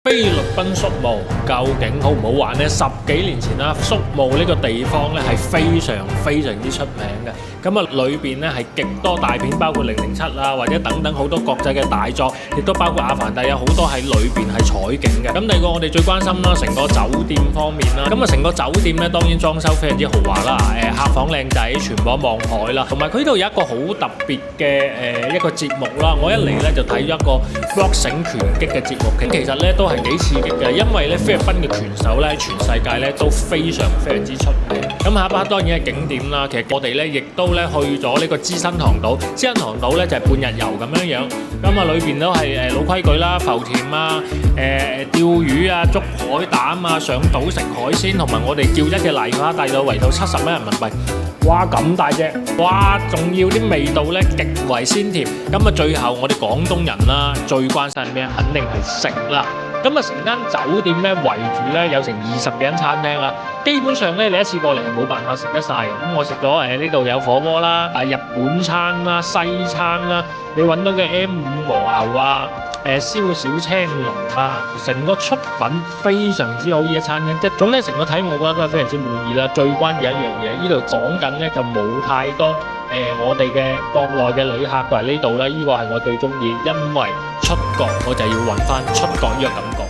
菲律賓宿務究竟好唔好玩呢？10幾年前啦，宿務呢個地方咧係非常之出名嘅。咁啊，裏邊咧係極多大片，包括007啦，或者等等好多國際嘅大作，亦都包括阿凡達有好多喺裏邊係採景嘅。咁第二個我哋最關心啦，成個酒店方面啦，咁啊成個酒店咧當然裝修非常之豪華啦，客房靚仔，全部望海啦，同埋佢呢度有一個好特別嘅一個節目啦。我一嚟咧就睇咗一個 boxing 拳擊嘅節目，其實咧都係幾刺激嘅，因為咧菲律賓嘅拳手咧喺全世界咧都非常之出名。咁下一 part 當然係景點啦，其實我哋咧亦都咧去咗呢個資生堂島，資生堂島咧就係半日遊咁樣樣。咁啊裏邊都係老規矩啦，浮潛啊、釣魚啊、捉海膽啊、上島食海鮮，同埋我哋叫一隻泥蝦帶到圍到70蚊人民幣。哇咁大隻，哇仲要啲味道咧極為鮮甜。咁啊最後我哋廣東人啦最關心咩？肯定係食啦。咁啊成間酒店咧圍住咧有成20幾間餐廳啦，基本上咧你一次過嚟係冇辦法食得晒嘅。咁我食咗呢度有火鍋啦、日本餐啦、西餐啦，你揾到嘅 M5 和牛啊、燒小青龍啊，成個出品非常之好呢一餐廳。即係總體成個體驗我覺得都係非常之滿意啦。最關鍵一樣嘢，呢度講緊咧就冇太多我哋嘅國內嘅旅客過嚟呢度啦，呢個係我最中意，因為出國我就要揾翻出國呢個感覺。